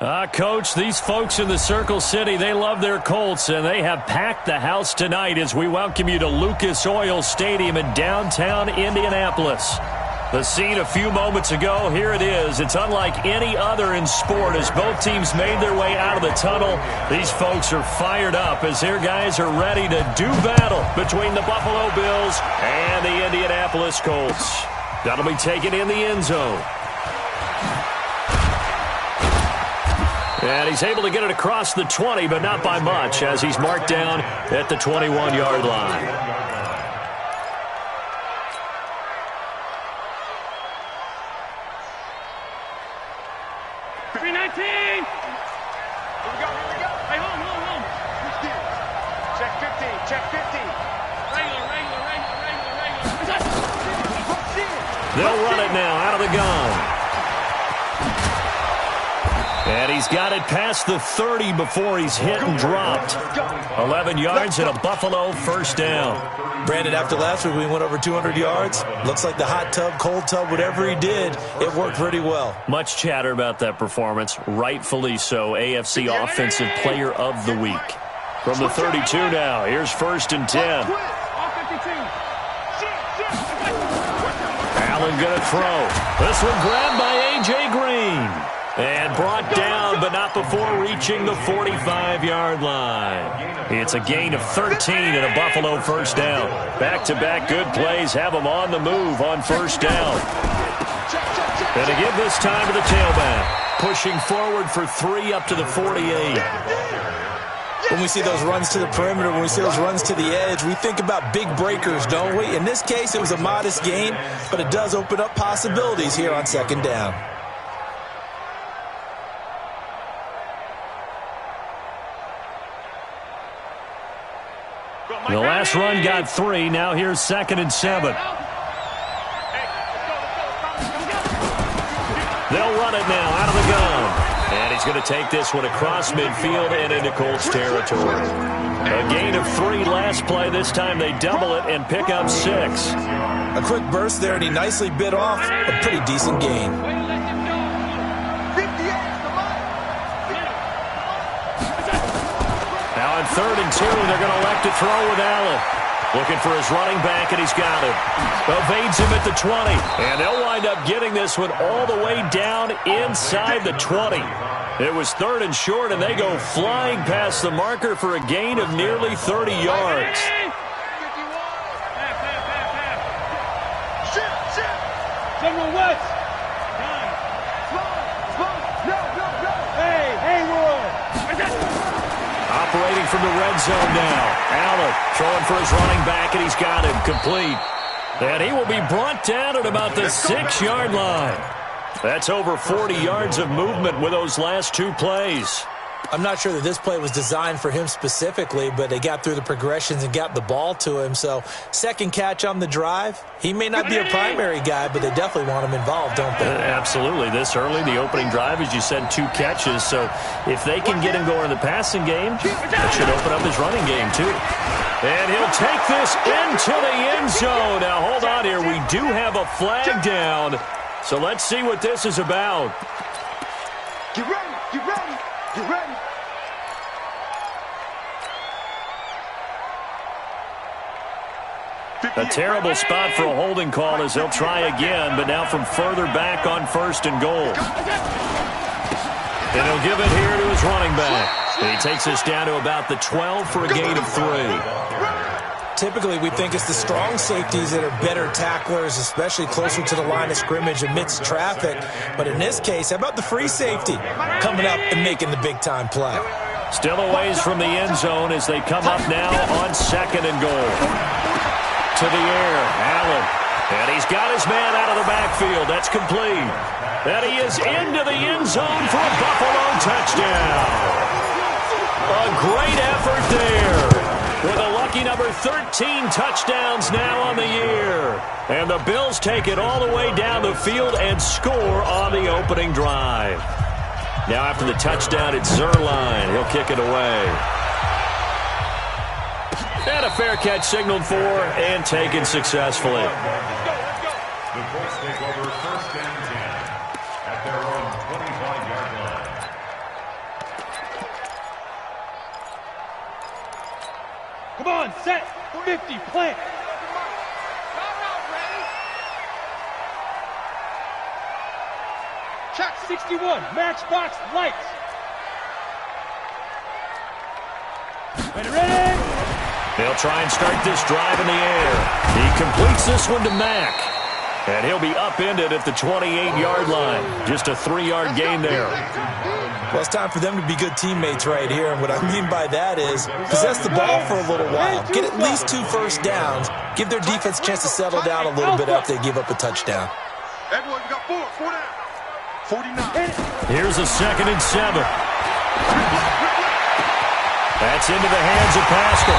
Coach, these folks in the Circle City, they love their Colts, and they have packed the house tonight as we welcome you to Lucas Oil Stadium in downtown Indianapolis. The scene a few moments ago, here it is. It's unlike any other in sport as both teams made their way out of the tunnel. These folks are fired up as their guys are ready to do battle between the Buffalo Bills and the Indianapolis Colts. That'll be taken in the end zone. And he's able to get it across the 20, but not by much, as he's marked down at the 21-yard line. Here we go. Hey, home. Check 50. Regular. They'll run it now out of the gun. And he's got it past the 30 before he's hit and dropped. 11 yards and a Buffalo first down. Brandon, after last week we went over 200 yards. Looks like the hot tub, cold tub, whatever he did, it worked pretty well. Much chatter about that performance. Rightfully so. AFC Offensive Player of the Week. From the 32 now, here's 1st and 10. Allen going to throw. This one grabbed by A.J. Green. And brought down, but not before reaching the 45-yard line. It's a gain of 13 and a Buffalo first down. Back-to-back good plays have them on the move on first down. And to give this time to the tailback. Pushing forward for 3 up to the 48. When we see those runs to the perimeter, when we see those runs to the edge, we think about big breakers, don't we? In this case, it was a modest gain, but it does open up possibilities here on 2nd down. The last run got 3. Now here's 2nd and 7. They'll run it now out of the gun. And he's going to take this one across midfield and into Colts territory. A gain of 3 last play. This time they double it and pick up 6. A quick burst there, and he nicely bit off a pretty decent gain. Now on 3rd and 2, they're going to elect to throw with Allen. Looking for his running back, and he's got him. Evades him at the 20. And they'll wind up getting this one all the way down inside the 20. It was 3rd and short, and they go flying past the marker for a gain of nearly 30 yards. Someone West. Operating from the red zone now. Allen throwing for his running back, and he's got him complete. And he will be brought down at about the 6-yard line. That's over 40 yards of movement with those last 2 plays. I'm not sure that this play was designed for him specifically, but they got through the progressions and got the ball to him. So, 2nd catch on the drive. He may not be a primary guy, but they definitely want him involved, don't they? Absolutely. This early, the opening drive, as you said, 2 catches. So, if they can get him going in the passing game, that should open up his running game, too. And he'll take this into the end zone. Now, hold on here. We do have a flag down. So, let's see what this is about. Get ready. A terrible spot for a holding call as they'll try again, but now from further back on 1st and goal. And he'll give it here to his running back. And he takes us down to about the 12 for a gain of 3. Typically, we think it's the strong safeties that are better tacklers, especially closer to the line of scrimmage amidst traffic. But in this case, how about the free safety coming up and making the big-time play? Still a ways from the end zone as they come up now on 2nd and goal. To the air, Allen. And he's got his man out of the backfield. That's complete. And he is into the end zone for a Buffalo touchdown. A great effort there. With a lucky number 13 touchdowns now on the year. And the Bills take it all the way down the field and score on the opening drive. Now after the touchdown, it's Zerline. He'll kick it away. And a fair catch signaled for and taken successfully. The Colts take over 1st and 10 at their own 25-yard line. Come on, set. 50, plant. Check 61, matchbox lights. Ready? They'll try and start this drive in the air. He completes this one to Mack. And he'll be upended at the 28-yard line. Just a 3-yard gain there. Well, it's time for them to be good teammates right here. And what I mean by that is possess the ball for a little while. Get at least 2 first downs. Give their defense a chance to settle down a little bit after they give up a touchdown. Everyone, we got 4 down. 49. Here's a 2nd and 7. That's into the hands of Pascal.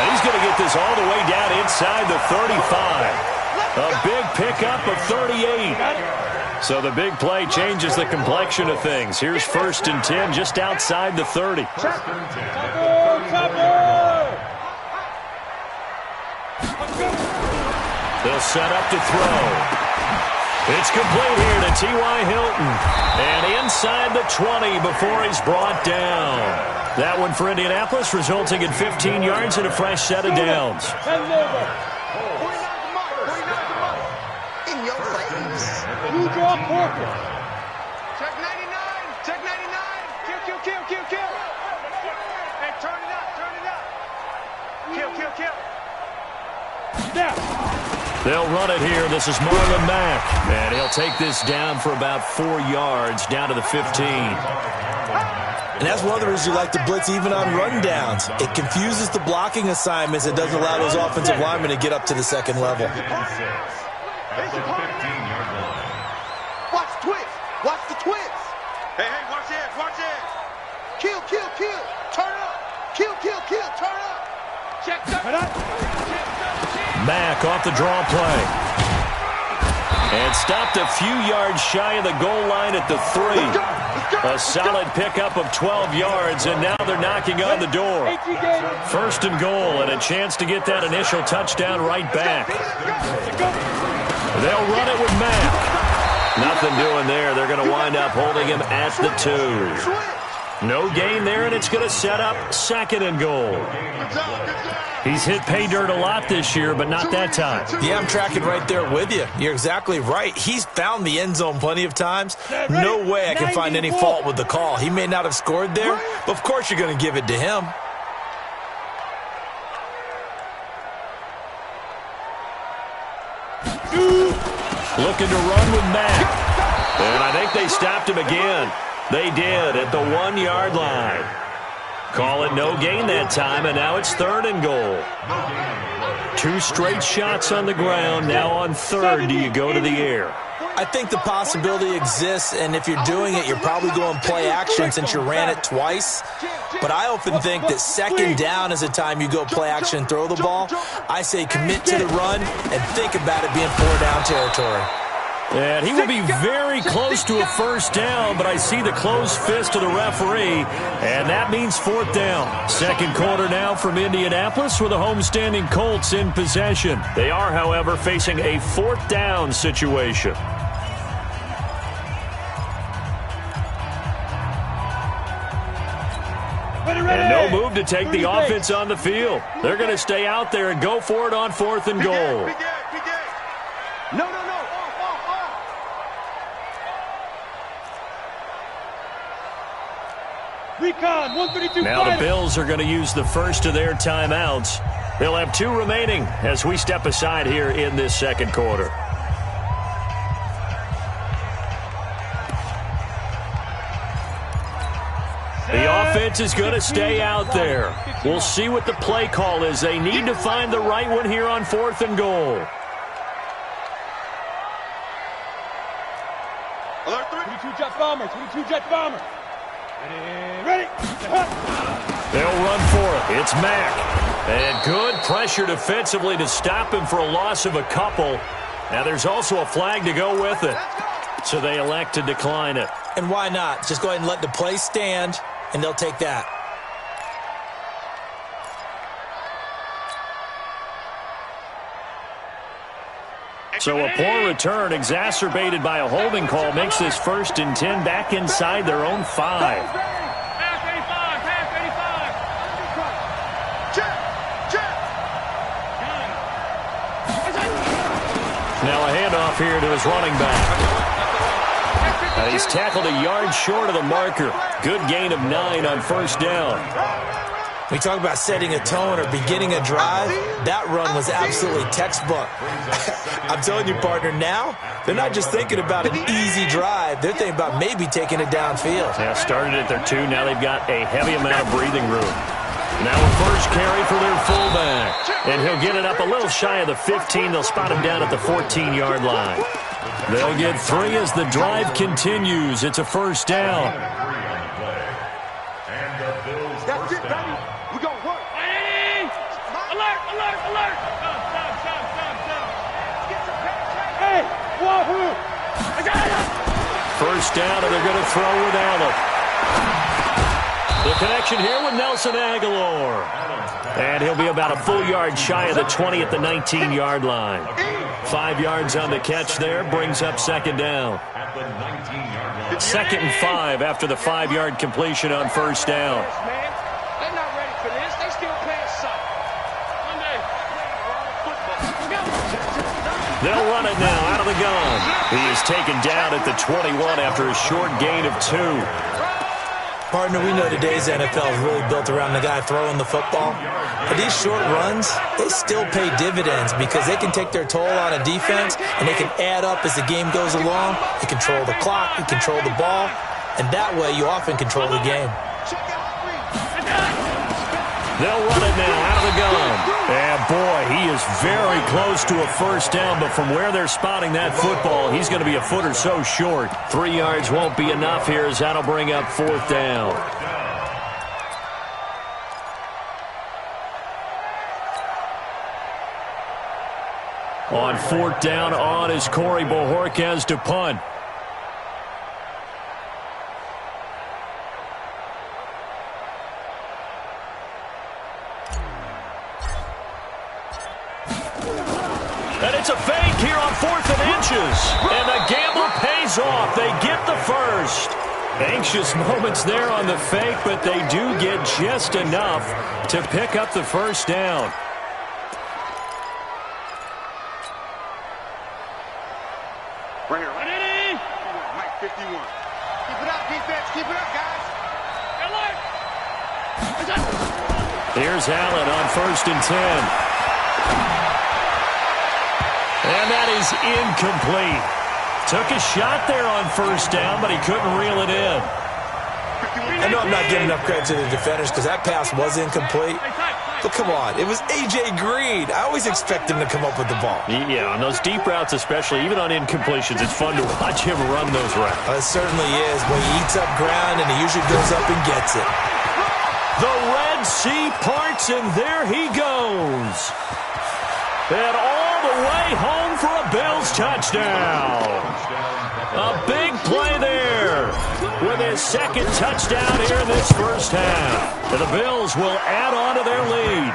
And he's going to get this all the way down inside the 35. A big pickup of 38. So the big play changes the complexion of things. Here's 1st and 10 just outside the 30. They'll set up to throw. It's complete here to T.Y. Hilton. And inside the 20 before he's brought down. That one for Indianapolis, resulting in 15 yards and a fresh set of downs. In your face. You draw corker. Check 99. Check 99. Kill. Hey, turn it up. Kill. Now. They'll run it here. This is Marlon Mack. And he'll take this down for about 4 yards, down to the 15. And that's one of the reasons you like to blitz even on rundowns. It confuses the blocking assignments. It doesn't allow those offensive linemen to get up to the second level. Watch the twist. Hey, watch it. Kill. Turn up. Kill. Turn up. Check that. Mack off the draw play. And stopped a few yards shy of the goal line at the 3. A solid pickup of 12 yards, and now they're knocking on the door. 1st and goal, and a chance to get that initial touchdown right back. They'll run it with Mack. Nothing doing there. They're going to wind up holding him at the 2. No gain there, and it's going to set up 2nd and goal. He's hit pay dirt a lot this year, but not that time. Yeah, I'm tracking right there with you. You're exactly right. He's found the end zone plenty of times. No way I can find any fault with the call. He may not have scored there, but of course you're going to give it to him. Looking to run with Mack. And I think they stopped him again. They did at the 1-yard line. Call it no gain that time, and now it's 3rd and goal. 2 straight shots on the ground. Now on 3rd, do you go to the air? I think the possibility exists, and if you're doing it, you're probably going play action since you ran it twice. But I often think that 2nd down is the time you go play action and throw the ball. I say commit to the run and think about it being 4-down territory. And he will be very close to a 1st down, but I see the closed fist of the referee, and that means 4th down. 2nd quarter now from Indianapolis with the homestanding Colts in possession. They are, however, facing a 4th down situation. And no move to take the offense on the field. They're going to stay out there and go for it on 4th and goal. No. Recon, 132. Now the Bills are going to use the first of their timeouts. They'll have 2 remaining as we step aside here in this 2nd quarter. The offense is going to stay out there. We'll see what the play call is. They need to find the right one here on 4th and goal. Alert 22 jet bomber. Ready. They'll run for it. It's Mack. And good pressure defensively to stop him for a loss of a couple. Now there's also a flag to go with it. So they elect to decline it. And why not? Just go ahead and let the play stand, and they'll take that. So a poor return exacerbated by a holding call makes this 1st and 10 back inside their own 5. Pass 85. Check. handoff here to his running back. And he's tackled a yard short of the marker. Good gain of 9 on first down. We talk about setting a tone or beginning a drive. That run was absolutely textbook. I'm telling you, partner, now they're not just thinking about an easy drive. They're thinking about maybe taking it downfield. Yeah, started at their 2. Now they've got a heavy amount of breathing room. Now a first carry for their fullback. And he'll get it up a little shy of the 15. They'll spot him down at the 14-yard line. They'll get 3 as the drive continues. It's a first down. That's it, baby. We're going to work. Hey! Alert, alert, alert! Stop. Hey, wahoo! I got it! First down, and they're going to throw with Allen. The connection here with Nelson Aguilar. And he'll be about a full yard shy of the 20 at the 19-yard line. 5 yards on the catch there, brings up second down. 2nd and 5 after the 5-yard completion on first down. They're not ready for this. They still playing soft. They'll run it now out of the gun. He is taken down at the 21 after a short gain of 2. Partner, we know today's NFL is really built around the guy throwing the football. But these short runs, they still pay dividends because they can take their toll on a defense and they can add up as the game goes along. You control the clock, you control the ball, and that way you often control the game. They'll run it now out of the gun. And boy, he is very close to a first down, but from where they're spotting that football, he's going to be a foot or so short. 3 yards won't be enough here as that'll bring up fourth down. On fourth down, on is Corey Bojorquez to punt. And it's a fake here on 4th and inches. And the gamble pays off. They get the first. Anxious moments there on the fake, but they do get just enough to pick up the first down. Right here. Mike 51. Keep it up, defense. Keep it up, guys. Here's Allen on 1st and 10. And that is incomplete. Took a shot there on first down, but he couldn't reel it in. I know I'm not giving enough credit to the defenders because that pass was incomplete. But come on, it was A.J. Green. I always expect him to come up with the ball. Yeah, on those deep routes especially, even on incompletions, it's fun to watch him run those routes. It certainly is. When he eats up ground and he usually goes up and gets it. The Red Sea parts, and there he goes. And all the way home for a Bills touchdown. A big play there with his 2nd touchdown here in this first half. And the Bills will add on to their lead.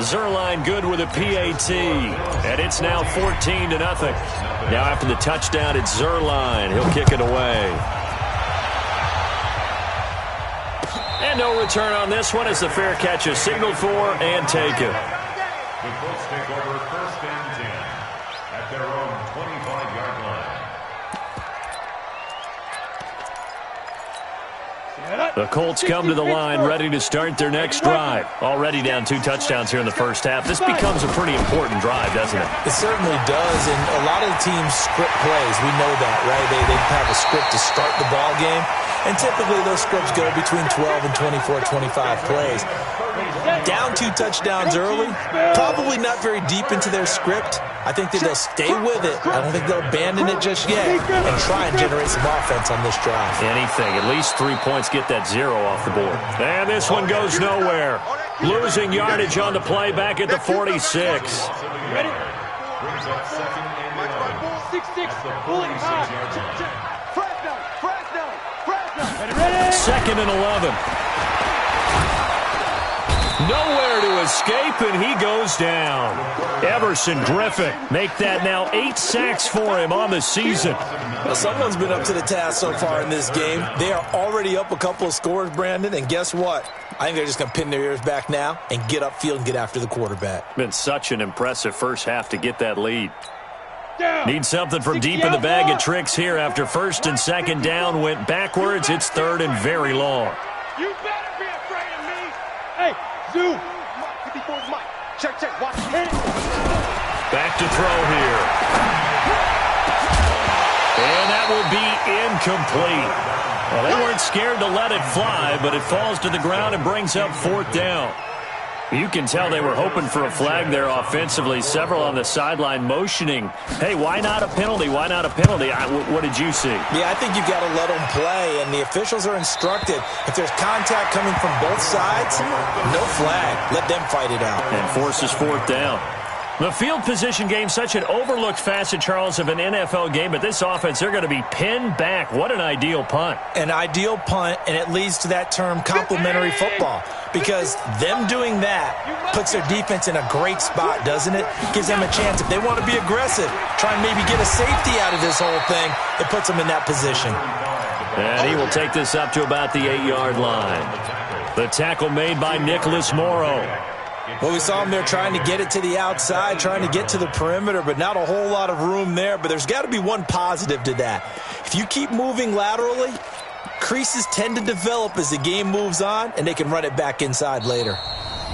Zerline good with a PAT. And it's now 14-0. Now after the touchdown, it's Zerline. He'll kick it away. And no return on this one as the fair catch is signaled for and taken. The Colts take over 1st and 10 at their own 25-yard line. The Colts come to the line ready to start their next drive. Already down 2 touchdowns here in the first half. This becomes a pretty important drive, doesn't it? It certainly does, and a lot of the teams script plays. We know that, right? They have a script to start the ball game, and typically those scripts go between 12 and 24, 25 plays. Down 2 touchdowns early, probably not very deep into their script. I think that they'll stay with it. I don't think they'll abandon it just yet and try and generate some offense on this drive. Anything. At least 3 points, get that 0 off the board. And this one goes nowhere. Losing yardage on the play back at the 46. Ready? Brings up 2nd and 11. 6-6. Pull it hard. Ready? 2nd and 11. Nowhere to escape, and he goes down. Everson Griffin make that now 8 sacks for him on the season. Well, someone's been up to the task so far in this game. They are already up a couple of scores, Brandon, and guess what? I think they're just going to pin their ears back now and get upfield and get after the quarterback. Been such an impressive first half to get that lead. Need something from deep in the bag of tricks here after first and second down went backwards. It's third and very long. You better be afraid of me. Hey, Zoo. 54's Mike. Check, watch it. Back to throw here. And that will be incomplete. Well, they weren't scared to let it fly, but it falls to the ground and brings up fourth down. You can tell they were hoping for a flag there offensively. Several on the sideline motioning, hey, why not a penalty? Why not a penalty? What did you see? Yeah, I think you've got to let them play, and the officials are instructed. If there's contact coming from both sides, no flag. Let them fight it out. And forces fourth down. The field position game, such an overlooked facet, Charles, of an NFL game, but this offense, they're going to be pinned back. What an ideal punt. An ideal punt, and it leads to that term complementary football, because them doing that puts their defense in a great spot, doesn't it? Gives them a chance. If they want to be aggressive, try and maybe get a safety out of this whole thing, it puts them in that position. And he will take this up to about the 8-yard line. The tackle made by Nicholas Morrow. Well, we saw him there trying to get it to the outside, trying to get to the perimeter, but not a whole lot of room there. But there's got to be one positive to that. If you keep moving laterally, creases tend to develop as the game moves on, and they can run it back inside later.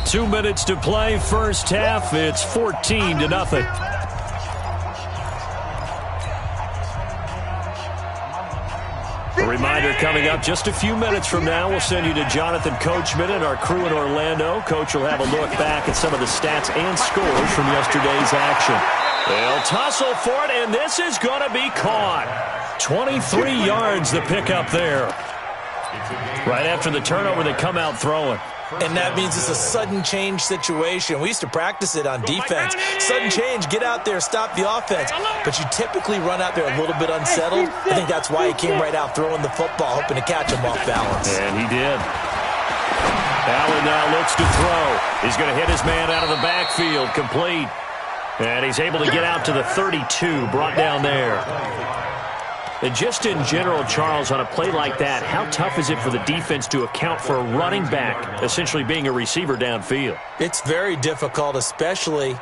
2 minutes to play, first half. It's 14-0. A reminder coming up just a few minutes from now, we'll send you to Jonathan Coachman and our crew in Orlando. Coach will have a look back at some of the stats and scores from yesterday's action. They'll tussle for it, and this is going to be caught. 23 yards the pickup there. Right after the turnover, they come out throwing. And that means it's a sudden change situation. We used to practice it on defense. Sudden change, get out there, stop the offense. But you typically run out there a little bit unsettled. I think that's why he came right out throwing the football, hoping to catch him off balance. And he did. Allen now looks to throw. He's going to hit his man out of the backfield, complete. And he's able to get out to the 32, brought down there. And just in general, Charles, on a play like that, how tough is it for the defense to account for a running back essentially being a receiver downfield? It's very difficult, especially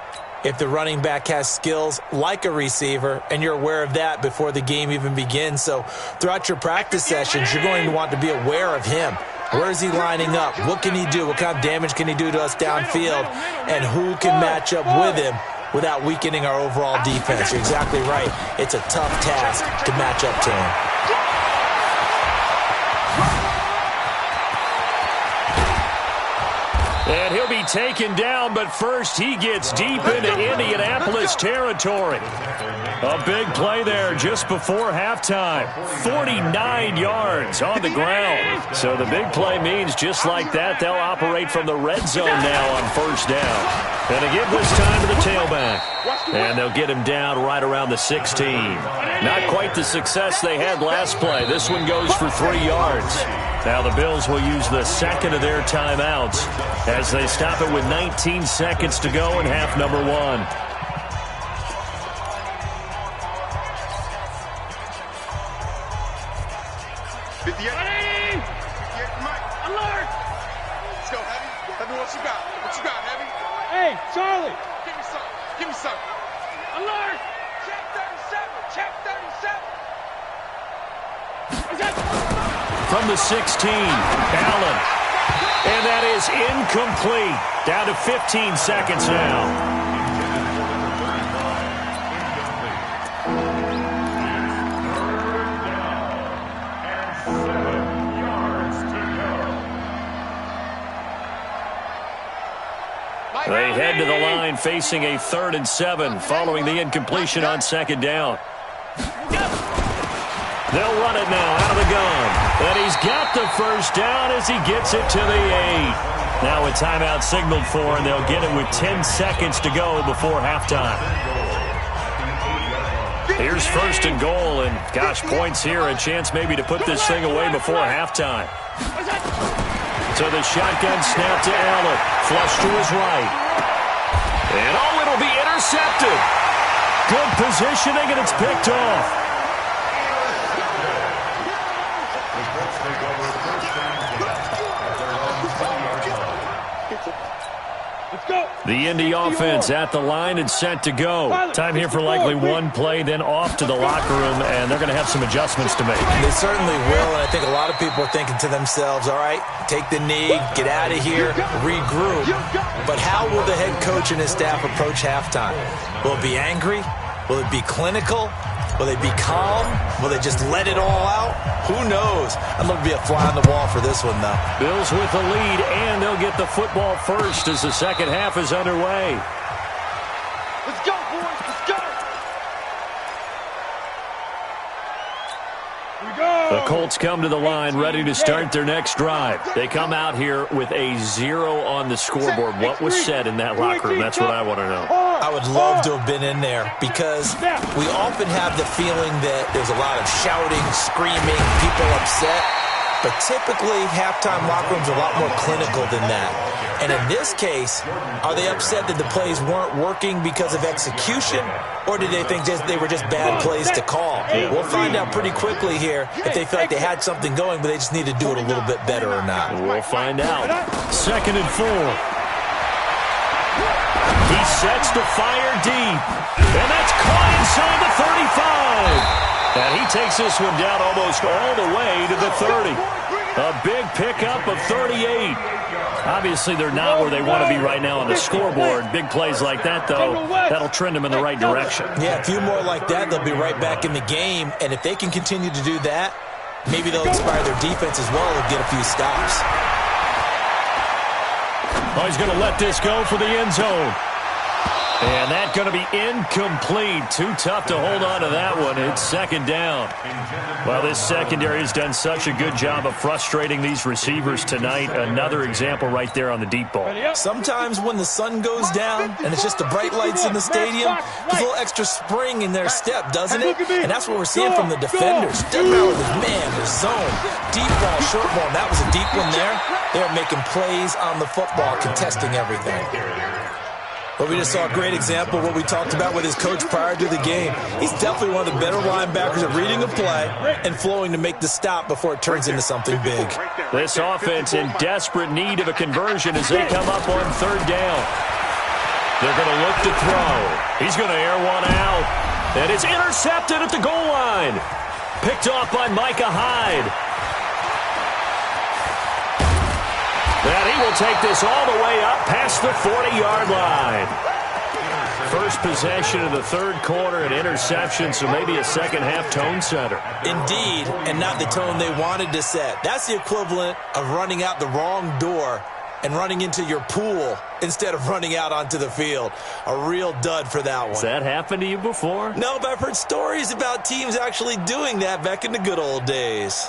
if the running back has skills like a receiver, and you're aware of that before the game even begins. So throughout your practice sessions, you're going to want to be aware of him. Where is he lining up? What can he do? What kind of damage can he do to us downfield? And who can match up with him without weakening our overall defense? You're exactly right. It's a tough task to match up to him. And he'll be taken down, but first he gets deep into Indianapolis territory. A big play there just before halftime. 49 yards on the ground. So the big play means just like that, they'll operate from the red zone now on first down. And they give this time to the tailback. And they'll get him down right around the 16. Not quite the success they had last play. This one goes for 3 yards. Now the Bills will use the second of their timeouts as they stop it with 19 seconds to go in half number one. Let's go, Heavy. Heavy, what you got? What you got, Heavy? Hey, Charlie. Give me some. Give me some. Alert. Check 37. Check 37. From the 16, Allen. And that is incomplete. Down to 15 seconds now. They head to the line facing a 3rd and 7 following the incompletion on second down. They'll run it now out of the gun. And he's got the first down as he gets it to the 8. Now a timeout signaled for, and they'll get it with 10 seconds to go before halftime. Here's first and goal, and gosh, points here, a chance maybe to put this thing away before halftime. So the shotgun snap to Allen. Flush to his right. And oh, it'll be intercepted. Good positioning, and it's picked off. Let's go. The Indy offense at the line and set to go. Time here for likely one play, then off to the locker room, and they're going to have some adjustments to make. They certainly will, and I think a lot of people are thinking to themselves, all right, take the knee, get out of here, regroup. But how will the head coach and his staff approach halftime? Will it be angry? Will it be clinical? Will they be calm? Will they just let it all out? Who knows? I'd love to be a fly on the wall for this one, though. Bills with the lead, and they'll get the football first as the second half is underway. Let's go, boys. Let's go. The Colts come to the line ready to start their next drive. They come out here with a 0 on the scoreboard. What was said in that locker room? That's what I want to know. I would love to have been in there because we often have the feeling that there's a lot of shouting, screaming, people upset. But typically, halftime locker rooms are a lot more clinical than that. And in this case, are they upset that the plays weren't working because of execution? Or did they think they were just bad plays to call? We'll find out pretty quickly here if they feel like they had something going, but they just need to do it a little bit better or not. We'll find out. 2nd and 4. He sets to fire deep. And that's caught inside the 35. And he takes this one down almost all the way to the 30. A big pickup of 38. Obviously, they're not where they want to be right now on the scoreboard. Big plays like that, though, that'll trend them in the right direction. Yeah, a few more like that, they'll be right back in the game. And if they can continue to do that, maybe they'll inspire their defense as well and get a few stops. Oh, he's going to let this go for the end zone. And that's going to be incomplete. Too tough to hold on to that one. It's 2nd down. Well, this secondary has done such a good job of frustrating these receivers tonight. Another example right there on the deep ball. Sometimes when the sun goes down and it's just the bright lights in the stadium, there's a little extra spring in their step, doesn't it? And that's what we're seeing from the defenders. Doesn't matter with man, the zone, deep ball, short ball. That was a deep one there. They're making plays on the football, contesting everything. But we just saw a great example of what we talked about with his coach prior to the game. He's definitely one of the better linebackers at reading a play and flowing to make the stop before it turns into something big. This offense in desperate need of a conversion as they come up on 3rd down. They're going to look to throw. He's going to air one out. And it's intercepted at the goal line. Picked off by Micah Hyde. And he will take this all the way up past the 40-yard line. First possession of the 3rd quarter, an interception, so maybe a second-half tone setter. Indeed, and not the tone they wanted to set. That's the equivalent of running out the wrong door and running into your pool instead of running out onto the field. A real dud for that one. Has that happened to you before? No, but I've heard stories about teams actually doing that back in the good old days.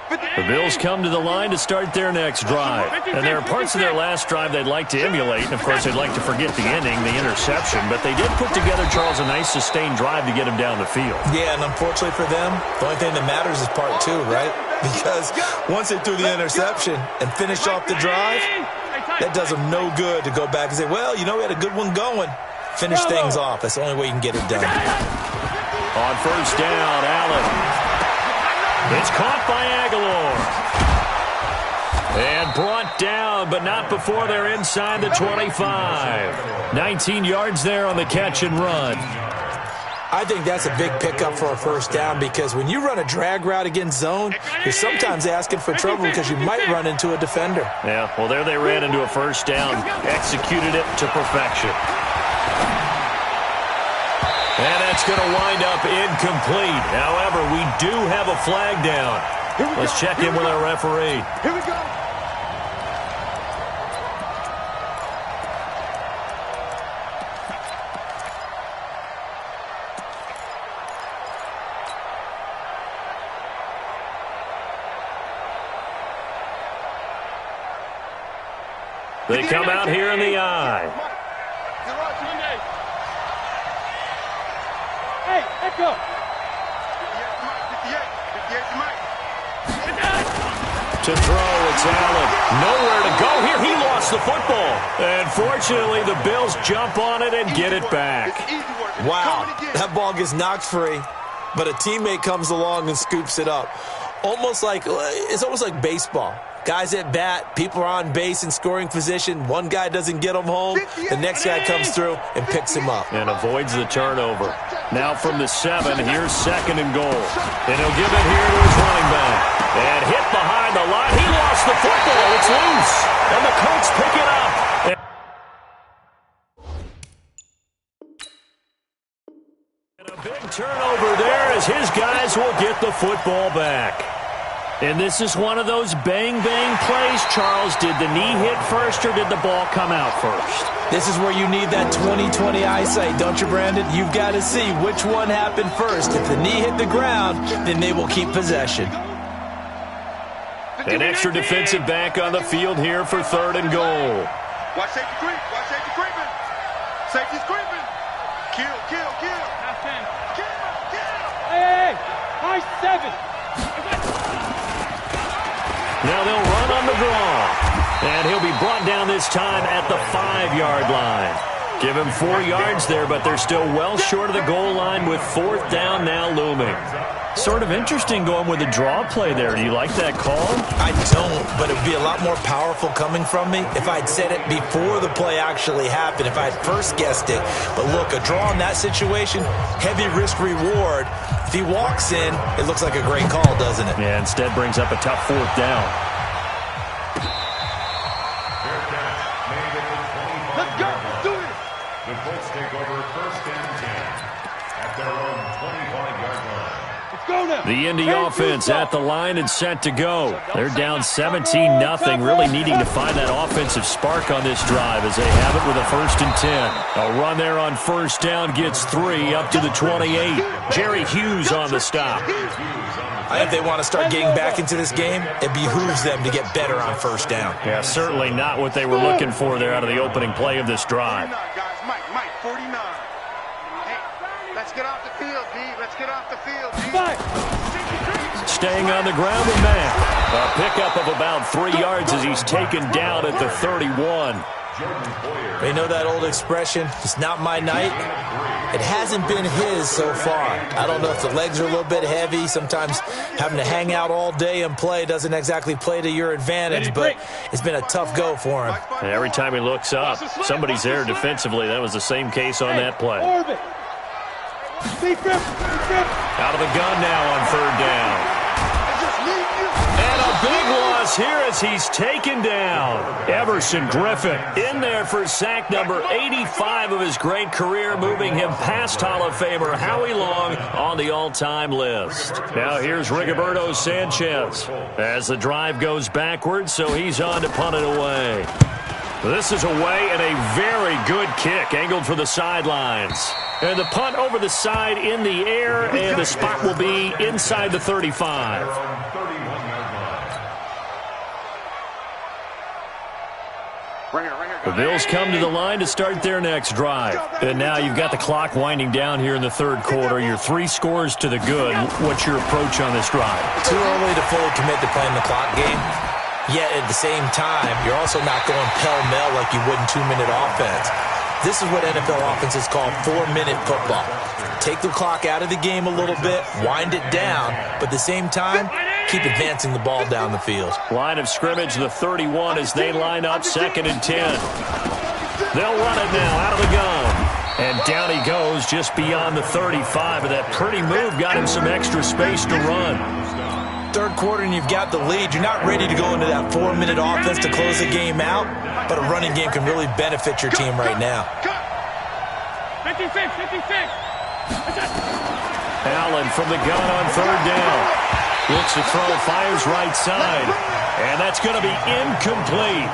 The Bills come to the line to start their next drive. And there are parts of their last drive they'd like to emulate. And, of course, they'd like to forget the ending, the interception. But they did put together, Charles, a nice sustained drive to get him down the field. Yeah, and unfortunately for them, the only thing that matters is part 2, right? Because once they threw the interception and finished off the drive, that does them no good to go back and say, well, you know, we had a good one going. Finish things off. That's the only way you can get it done. On 1st down, Allen. It's caught by Aguilar. And brought down, but not before they're inside the 25. 19 yards there on the catch and run. I think that's a big pickup for a 1st down because when you run a drag route against zone, you're sometimes asking for trouble because you might run into a defender. Yeah, well, there they ran into a 1st down, executed it to perfection. And that's going to wind up incomplete. However, we do have a flag down. Let's check in with our referee. Here we go. They come out here in the eye. Hey, echo. 58, To throw, it's Allen. Nowhere to go here. He lost the football. And fortunately, the Bills jump on it and get it back. Wow, that ball gets knocked free, but a teammate comes along and scoops it up. It's almost like baseball. Guys at bat, people are on base in scoring position. One guy doesn't get him home. The next guy comes through and picks him up. And avoids the turnover. Now from the 7, here's 2nd and goal. And he'll give it here to his running back. And hit behind the line. He lost the football. It's loose. And the Colts pick it up. And a big turnover there as his guys will get the football back. And this is one of those bang-bang plays, Charles. Did the knee hit first or did the ball come out first? This is where you need that 20/20 eyesight, don't you, Brandon? You've got to see which one happened first. If the knee hit the ground, then they will keep possession. An extra defensive back on the field here for 3rd and goal. Watch safety creep. Watch safety creeping. Safety's creeping. Kill, kill, kill. Kill, kill. Hey, high 7. Now they'll run on the draw. And he'll be brought down this time at the 5-yard line. Give him 4 yards there, but they're still well short of the goal line with 4th down now looming. Sort of interesting going with a draw play there. Do you like that call? I don't, but it would be a lot more powerful coming from me if I'd said it before the play actually happened, if I'd first guessed it. But look, a draw in that situation, heavy risk reward. If he walks in, it looks like a great call, doesn't it? Yeah, instead brings up a tough 4th down. Let's go. Let's do it. The Colts take over 1st and 10 at their own 25-yard line. Go now. The Indy offense at the line and set to go. They're down 17-0, really needing to find that offensive spark on this drive as they have it with a 1st and 10. A run there on 1st down gets 3 up to the 28. Jerry Hughes on the stop. If they want to start getting back into this game, it behooves them to get better on 1st down. Yeah, certainly not what they were looking for there out of the opening play of this drive. 49, guys. Mike, 49. Hey, let's get off the field, D. Let's get off the field, D. Staying on the ground with Mack. A pickup of about 3 yards as he's taken down at the 31. They know that old expression, it's not my night. It hasn't been his so far. I don't know if the legs are a little bit heavy. Sometimes having to hang out all day and play doesn't exactly play to your advantage, but it's been a tough go for him. And every time he looks up, somebody's there defensively. That was the same case on that play. Orbit. Out of the gun now on 3rd down. And a big loss here as he's taken down. Everson Griffin in there for sack number 85 of his great career, moving him past Hall of Famer Howie Long on the all-time list. Now here's Rigoberto Sanchez as the drive goes backwards, so he's on to punt it away. This is away and a very good kick, angled for the sidelines. And the punt over the side in the air, and the spot will be inside the 35. The Bills come to the line to start their next drive. And now you've got the clock winding down here in the 3rd quarter. You're 3 scores to the good. What's your approach on this drive? Too early to fully commit to playing the clock game. Yet at the same time, you're also not going pell-mell like you would in 2-minute offense. This is what NFL offenses call 4-minute football. Take the clock out of the game a little bit, wind it down, but at the same time, keep advancing the ball down the field. Line of scrimmage, the 31 as they line up 2nd and 10. They'll run it now out of the gun. And down he goes just beyond the 35. And that pretty move got him some extra space to run. 3rd quarter and you've got the lead. You're not ready to go into that 4-minute offense to close the game out, but a running game can really benefit your team right now. 56. Allen from the gun on 3rd down. Looks to throw, fires right side. And that's going to be incomplete.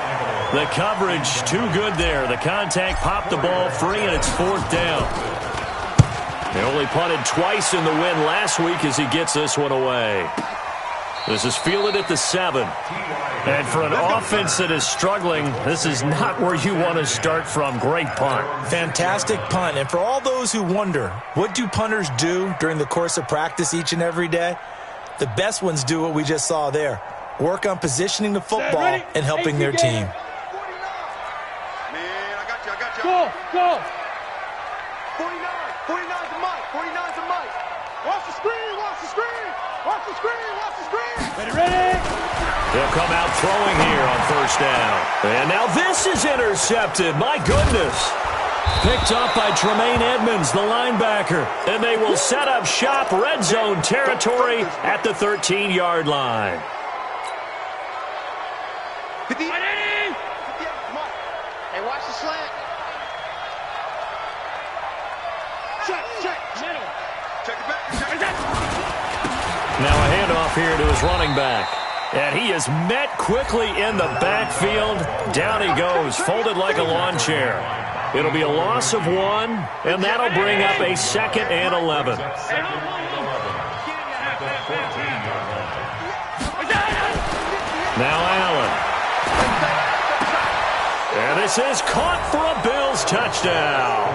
The coverage too good there. The contact popped the ball free, and it's 4th down. They only punted twice in the win last week as he gets this one away. This is fielded at the 7. And for an offense that is struggling, this is not where you want to start from. Great punt. Fantastic punt. And for all those who wonder, what do punters do during the course of practice each and every day? The best ones do what we just saw there. Work on positioning the football and helping their team. Man, I got you. Go. 49's a Mike. 49's a Mike. Watch the screen, watch the screen. Watch the screen, watch the screen. Ready, ready. He'll come out throwing here on first down. And now this is intercepted. My goodness. Picked up by Tremaine Edmonds, the linebacker. And they will set up shop red zone territory at the 13-yard line. Hey, watch the slant. Check, check, middle. Check it back. Check it back. Now a handoff here to his running back. And he is met quickly in the backfield. Down he goes, folded like a lawn chair. It'll be a loss of 1, and that'll bring up a 2nd and 11. Now Allen. And this is caught for a Bills touchdown.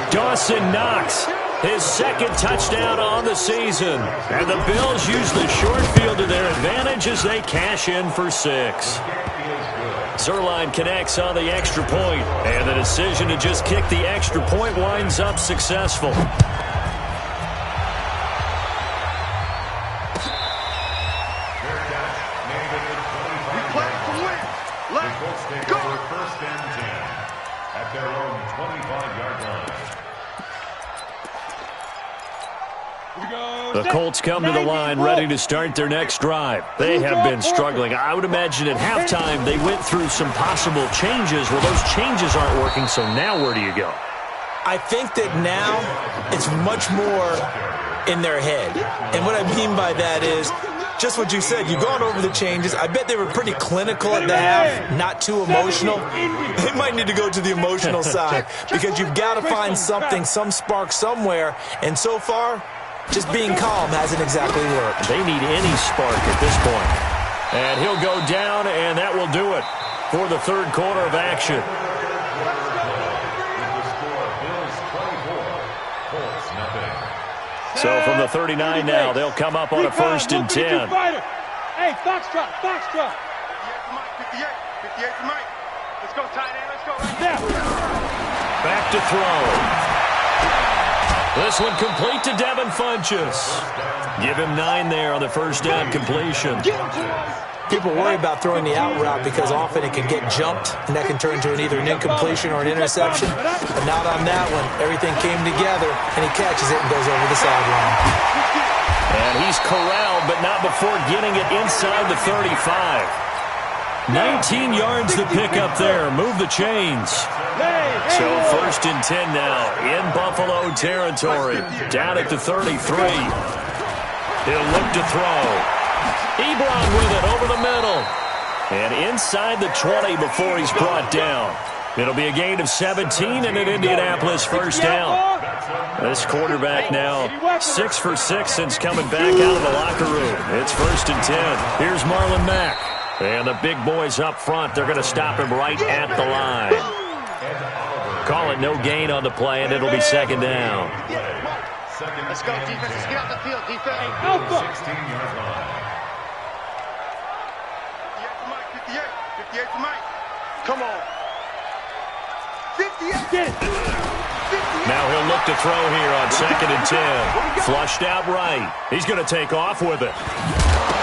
Dawson Knox, his 2nd touchdown on the season. And the Bills use the short field to their advantage as they cash in for 6. Zerline connects on the extra point, and the decision to just kick the extra point winds up successful. The Colts come to the line ready to start their next drive. They have been struggling. I would imagine at halftime they went through some possible changes. Well, those changes aren't working, so now where do you go? I think that now it's much more in their head. And what I mean by that is just what you said. You've gone over the changes. I bet they were pretty clinical at the half, not too emotional. They might need to go to the emotional side because you've got to find something, some spark somewhere. And so far, just being calm hasn't exactly worked. They need any spark at this point. And he'll go down, and that will do it for the 3rd quarter of action. So from the 39 now, they'll come up on a 1st and 10. Hey, foxtrot, foxtrot. 58 for Mike. Let's go, tight end. Let's go. Now. Back to throw. This one complete to Devin Funchess. Give him 9 there on the 1st down completion. People worry about throwing the out route because often it can get jumped, and that can turn into either an incompletion or an interception. But not on that one. Everything came together, and he catches it and goes over the sideline. And he's corralled, but not before getting it inside the 35. 19 yards to pick up there. Move the chains. So 1st and 10 now in Buffalo territory. Down at the 33. He'll look to throw. Ebron with it over the middle. And inside the 20 before he's brought down. It'll be a gain of 17 and an Indianapolis 1st down. This quarterback now 6 for 6 since coming back out of the locker room. It's 1st and 10. Here's Marlon Mack. And the big boys up front, they're going to stop him right at the line. Call it no gain on the play, and it'll be 2nd down. Let's go, defense. Let's get out the field, defense. Alpha. 16-yard line. 58 for Mike. Come on. 58. Get it. Now he'll look to throw here on 2nd and 10. Flushed out right. He's going to take off with it.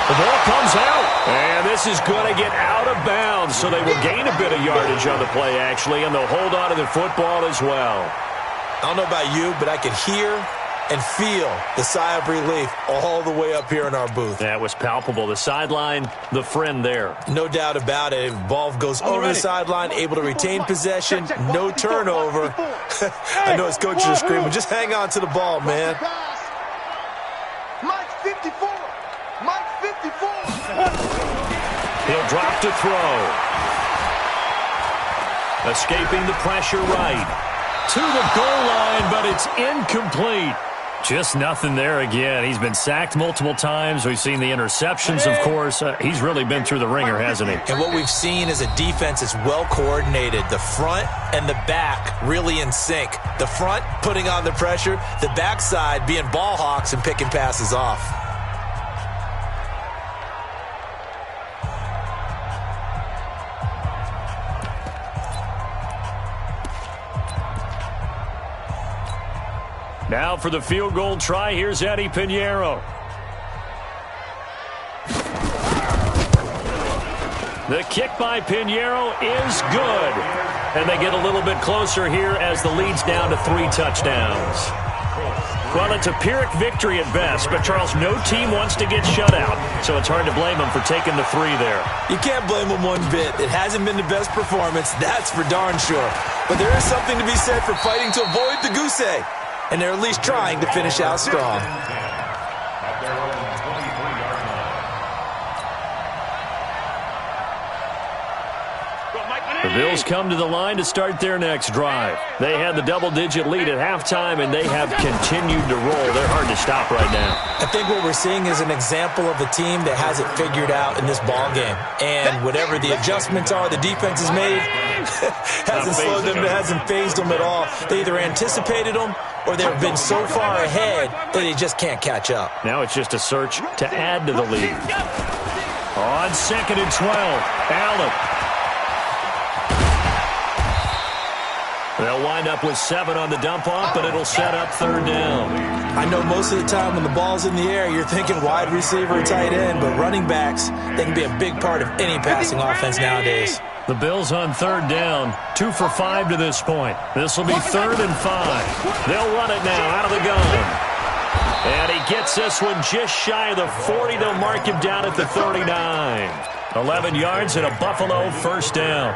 The ball comes out, and this is going to get out of bounds, so they will gain a bit of yardage on the play, actually, and they'll hold on to the football as well. I don't know about you, but I can hear and feel the sigh of relief all the way up here in our booth. That was palpable. The sideline, the friend there. No doubt about it. Ball goes over the sideline, able to retain possession, no turnover. I know his coaches are screaming, just hang on to the ball, man. Mike's 54. Mike's 54. He'll drop to throw. Escaping the pressure right. To the goal line, but it's incomplete. Just nothing there again. He's been sacked multiple times. We've seen the interceptions, of course. He's really been through the ringer, hasn't he? And what we've seen is a defense that's well coordinated. The front and the back really in sync. The front putting on the pressure, the backside being ball hawks and picking passes off. Now for the field goal try, here's Eddie Pinheiro. The kick by Pinheiro is good. And they get a little bit closer here as the lead's down to 3 touchdowns. Well, it's a Pyrrhic victory at best, but, Charles, no team wants to get shut out, so it's hard to blame them for taking the 3 there. You can't blame them one bit. It hasn't been the best performance, that's for darn sure. But there is something to be said for fighting to avoid the goose egg, and they're at least trying to finish out strong. At their own 23-yard line. The Bills come to the line to start their next drive. They had the double-digit lead at halftime, and they have continued to roll. They're hard to stop right now. I think what we're seeing is an example of a team that has it figured out in this ball game. And whatever the adjustments are the defense has made, hasn't slowed them, hasn't phased them at all. They either anticipated them or they've been so far ahead that they just can't catch up. Now it's just a search to add to the lead. On 2nd and 12, Allen. They'll wind up with 7 on the dump-off, but it'll set up 3rd down. I know most of the time when the ball's in the air, you're thinking wide receiver, tight end, but running backs, they can be a big part of any passing offense nowadays. The Bills on 3rd down, 2 for 5 to this point. This will be 3rd and 5. They'll run it now out of the gun. And he gets this one just shy of the 40. They'll mark him down at the 39. 11 yards and a Buffalo 1st down.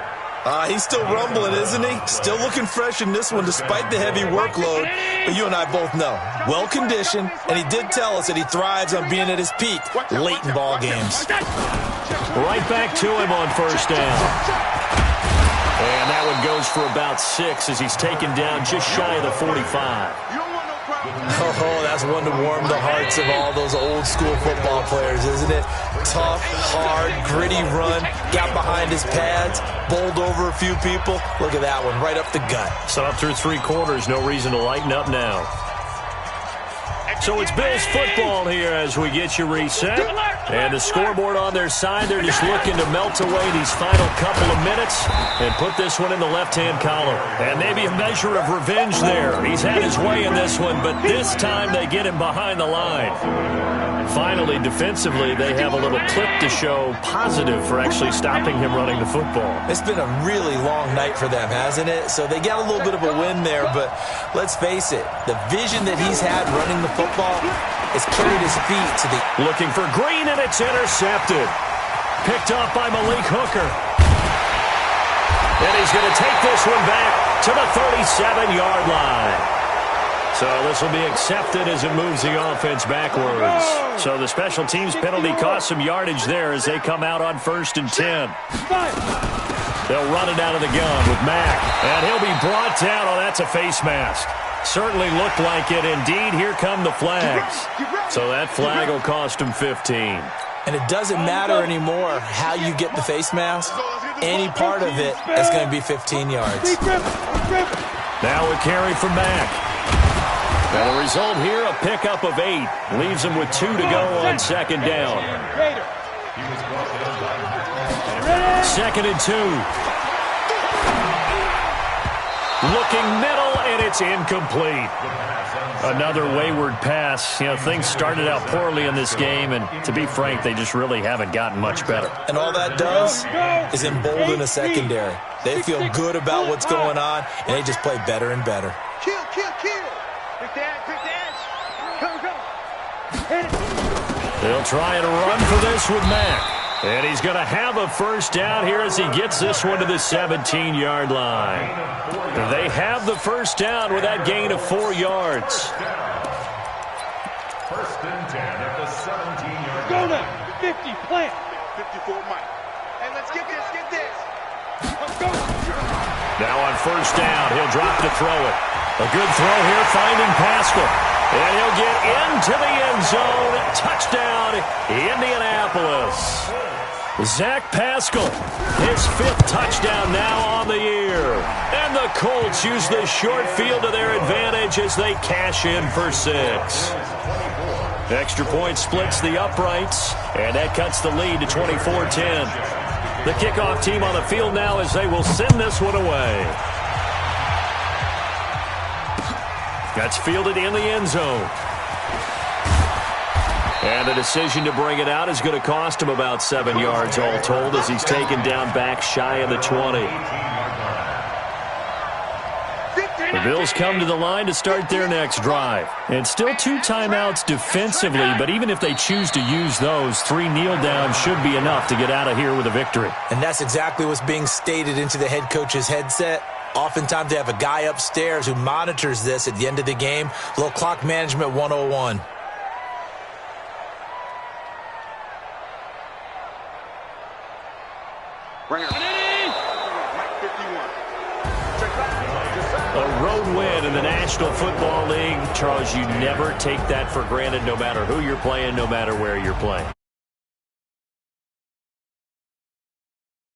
He's still rumbling, isn't he? Still looking fresh in this one despite the heavy workload. But you and I both know, well-conditioned, and he did tell us that he thrives on being at his peak late in ball games. Right back to him on 1st down. And that one goes for about 6 as he's taken down just shy of the 45. Oh, that's one to warm the hearts of all those old-school football players, isn't it? Tough, hard, gritty run, got behind his pads, bowled over a few people. Look at that one, right up the gut. So after 3 quarters, no reason to lighten up now. So it's Bills football here as we get you reset. And the scoreboard on their side, they're just looking to melt away these final couple of minutes and put this one in the left-hand column. And maybe a measure of revenge there. He's had his way in this one, but this time they get him behind the line. Finally, defensively, they have a little clip to show positive for actually stopping him running the football. It's been a really long night for them, hasn't it? So they got a little bit of a win there, but let's face it, the vision that he's had running the football has carried his feet to the... Looking for Green, and it's intercepted. Picked off by Malik Hooker. And he's going to take this one back to the 37-yard line. So this will be accepted as it moves the offense backwards. So the special teams penalty cost some yardage there as they come out on 1st and 10. They'll run it out of the gun with Mack. And he'll be brought down. Oh, that's a face mask. Certainly looked like it. Indeed, here come the flags. So that flag will cost him 15. And it doesn't matter anymore how you get the face mask. Any part of it is going to be 15 yards. Now a carry from Mack. And the result here, a pickup of 8. Leaves him with 2 to go on 2nd down. 2nd and 2. Looking middle, and it's incomplete. Another wayward pass. You know, things started out poorly in this game, and to be frank, they just really haven't gotten much better. And all that does is embolden a secondary. They feel good about what's going on, and they just play better and better. Kill, kill, kill. Quick dance. Go. Hit it. They'll try and run for this with Mack. And he's going to have a 1st down here as he gets this one to the 17-yard line. They have the 1st down with that gain of 4 yards. 1st and 10 at the 17-yard line. Go now. 50, plant. 54 Mike. Hey, let's get this. Let's go. Now on 1st down, he'll drop to throw it. A good throw here, finding Pascal. And he'll get into the end zone. Touchdown, Indianapolis. Zach Pascal, his 5th touchdown now on the year. And the Colts use the short field to their advantage as they cash in for 6. Extra point splits the uprights, and that cuts the lead to 24-10. The kickoff team on the field now as they will send this one away. That's fielded in the end zone. And the decision to bring it out is going to cost him about 7 yards all told as he's taken down back shy of the 20. The Bills come to the line to start their next drive. And still 2 timeouts defensively, but even if they choose to use those, 3 kneel downs should be enough to get out of here with a victory. And that's exactly what's being stated into the head coach's headset. Oftentimes they have a guy upstairs who monitors this at the end of the game. A little clock management 101. A road win in the National Football League. Charles, you never take that for granted no matter who you're playing, no matter where you're playing.